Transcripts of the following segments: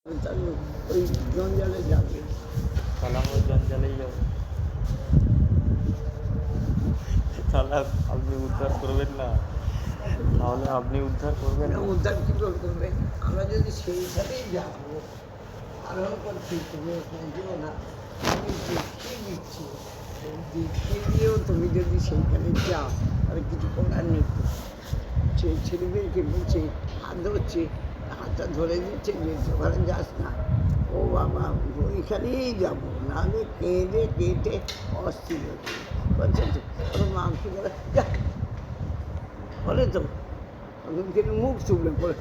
তাহলে ওই জঞ্জালে যাবে। তাহলে আমরা ওই জঞ্জালেই যাবো। তাহলে আপনি উদ্ধার করবেন না, তাহলে আপনি উদ্ধার করবেন না। উদ্ধার কী করে করবে? আমরা যদি সেইখানেই যাবো, আরোহণ করছি, তুমি ওখানে যেও না, আমি দেখিয়ে দিচ্ছি। দেখিয়ে দিয়েও তুমি যদি সেইখানে যাও, তাহলে কিছু করার নেই। সেই ছেলেদেরকে বলছে, হাত ধরছে, হাতটা ধরে দিচ্ছে যে ওখানে যাস না। ও বাবা, ওইখানেই যাবো, নাহলে কেঁদে কেটে অস্থির হচ্ছে। বলছে তো ওর মা কি বলে, যা বলে তো, কিন্তু মুখ চুবড়ে পড়ে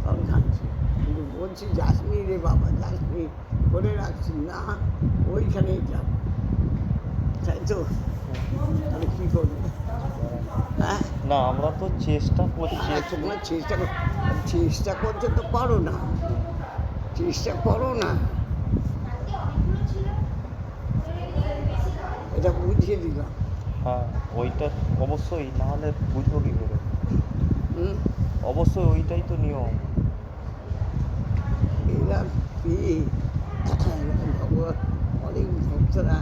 আমি খাচ্ছি, কিন্তু বলছি যাসনি রে বাবা, যাসনি, করে রাখছি না, ওইখানেই যাব, তাই তো? তাহলে কী করবে? হ্যাঁ না, আমরা তো চেষ্টা করছি। তোমরা চেষ্টা করতে তো পারো না, চেষ্টা করো না, এটা বুঝিয়ে দিলাম। হ্যাঁ, ওইটা অবশ্যই, না হলে বুঝবো কী করে? হুম, অবশ্যই ওইটাই তো নিয়ম। এরা পেয়ে ভগবান, অনেক ভক্তরা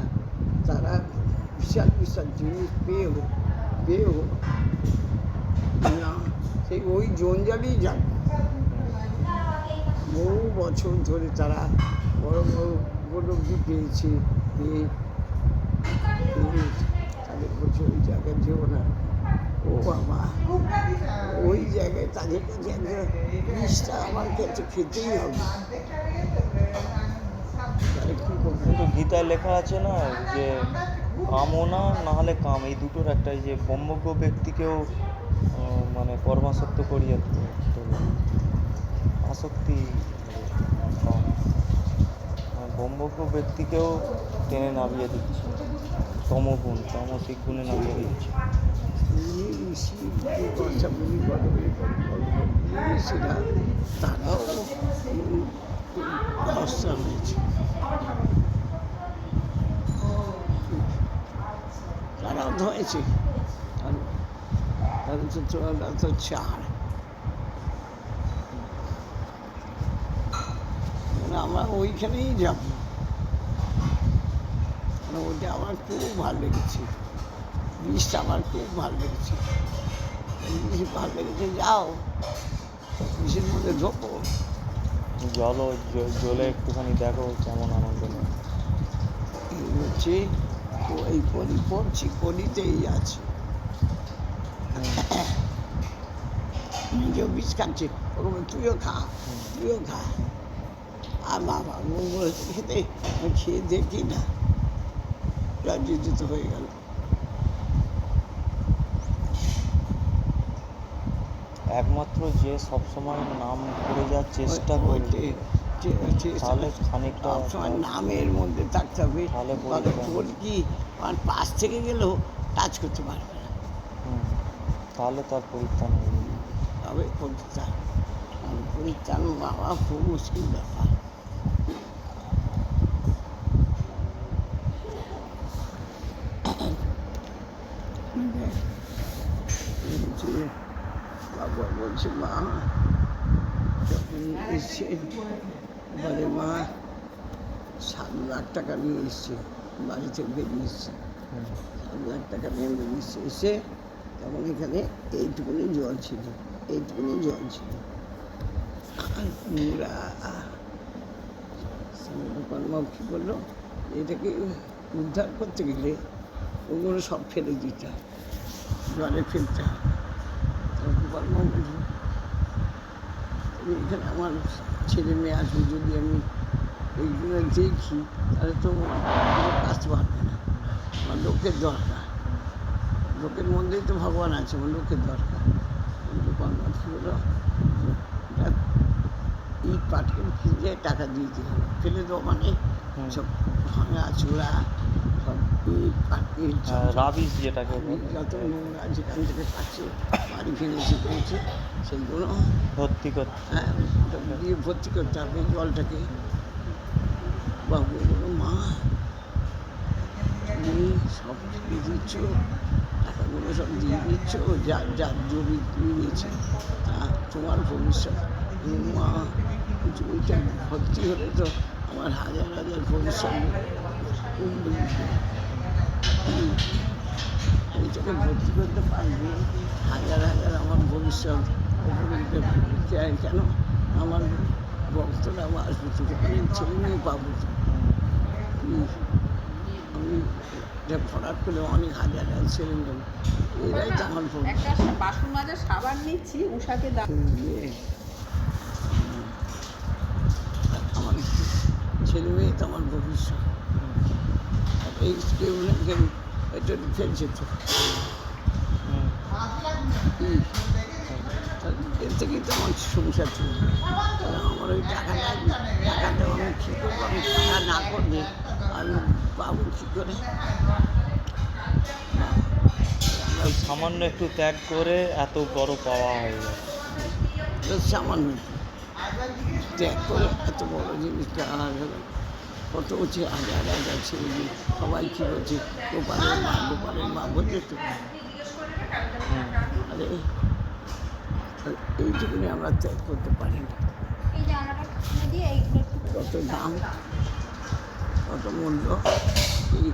তারা বিশাল বিশাল জিনিস পেয়েও না, সেই ওই জঞ্জালেই যাবে। বহু বছর ধরে তারা বড় বড় উপলব্ধি পেয়েছে, পেয়ে তাদের বলছে ওই জায়গায় যেও না। ও বাবা, ওই জায়গায় তাদের কাছে বিষটা আমার কাছে খেতেই হবে। তাহলে কী করবো? কিন্তু গীতায় লেখা আছে না যে কামনা না হলে কাম, এই দুটোর একটা, এই যে ব্রহ্মজ্ঞ ব্যক্তিকেও মানে কর্মাসক্ত করিয়া তোলে, আসক্তি কাম, ব্রহ্মজ্ঞ ব্যক্তিকেও টেনে নামিয়ে দিচ্ছে, তমগুণ তামসিক গুণে নামিয়ে দিচ্ছে। ঋষিরা তারাও অবস্থা হয়েছে, তারাও ধরেছে, তাহলে তো তোরা তো চার, আমরা ওইখানেই যাব। ওইটা আমার খুব ভালো লেগেছে, বিষটা আমার খুব ভালো লেগেছে, বেশি ভালো লেগেছে। যাও বিষের মধ্যে ঢোকো, জলে একটুখানি দেখো কেমন আনন্দ নেই। এই হচ্ছে এই কলি পড়ছি, কলিতেই আছে। নিজেও বিষ খাচ্ছে, ওরকম তুইও খা, তুইও খা। আর বাবা খেতে খেয়ে দেখি না, লজ্জিত হয়ে গেল। একমাত্র যে সবসময় নাম করে যাওয়ার চেষ্টা করবে, তাহলে খানিকটা সবসময় নামের মধ্যে থাকতে হবে। তোর কি আমার পাশ থেকে গেলেও টাচ করতে পারবে না, তাহলে তার পরিত্রাণ হবে। তবে পরিত্রাণ, পরিত্রাণ বাবা খুব মুশকিল ব্যাপার। বাবা বলছে মা যখন এসছে, বলে মা 7 লাখ টাকা নিয়ে এসছে, বাড়ি থেকে বেরিয়ে এসছে, 7 লাখ টাকা নিয়ে বেরিয়ে এসে তখন এখানে এইটুকুনি জল ছিল, এইটুকুনি জল ছিল। পুরা কর্ম কী করলো, এটাকে উদ্ধার করতে গেলে ওগুলো সব ফেলে দিতে হয়, জলে ফেলতে হয়। কর্ম এখানে আমার ছেলে মেয়ে আসবে, যদি আমি এইগুলো দেখি তাহলে তো আসতে পারবে না। আমার লোকের দরকার, লোকের মধ্যেই তো ভগবান আছে, আমার লোকের দরকার। কিন্তু কর্মগুলো ইট পাটকে ফিরে টাকা দিয়ে দিতে হবে, ফেলে দেবো মানে সব ভাঙা চূড়া, সব ইট পাটকে রাবিশ যেটাকে যত নোংরা যেখান থেকে পাচ্ছে, বাড়ি ভেঙেছে পেয়েছে, সেইগুলো ভর্তি করতে, হ্যাঁ দিয়ে ভর্তি করতে হবে জলটাকে। বাবু বলো মা তুমি সব দিয়ে দিচ্ছ, টাকাগুলো সব দিয়ে দিচ্ছ, যার যার জমি নিয়েছে, তা তোমার ভবিষ্যৎ মা ওইটা ভর্তি হলে তো আমার হাজার হাজার ভবিষ্যৎ উন্নতি হবে। এইটাকে ভর্তি করতে পারবে হাজার হাজার আমার ভবিষ্যৎ উপরে উঠে চাই কেন আমার ভক্তরা আসবে তো অনেক ছেলে মেয়ে পাবো তো। আমি এটা ফরাট করে অনেক হাজার হাজার ছেলে মেয়ে এরাই তো আমার একটা বাসন মাজা সাবান নিচ্ছি উষাকে দাম আমার ছেলে মেয়ে তো আমার ভবিষ্যৎ। এই কেউ না কেউ এটা ফেলছে তো এর থেকেই তো আমার সংসার চলবে। আমার ওই টাকা লাগবে, টাকাটা আমি কী করবো, আমি টাকা না করলে আমি পাবো কী করে? ওই সামান্য একটু ত্যাগ করে এত বড় পাওয়া হয়ে যায়। তো সামান্য ত্যাগ করে এত বড় জিনিসটা আর হলো কত হচ্ছে হাজার হাজার ছেলে মেয়ে সবাই কী বলছে গোপালের মা বলছে তো। আরে এইটুকুনি আমরা ত্যাগ করতে পারি না। এই জানাটা খুলে দিয়ে এইগুলো একটু কত দাম, কত মূল্য, এই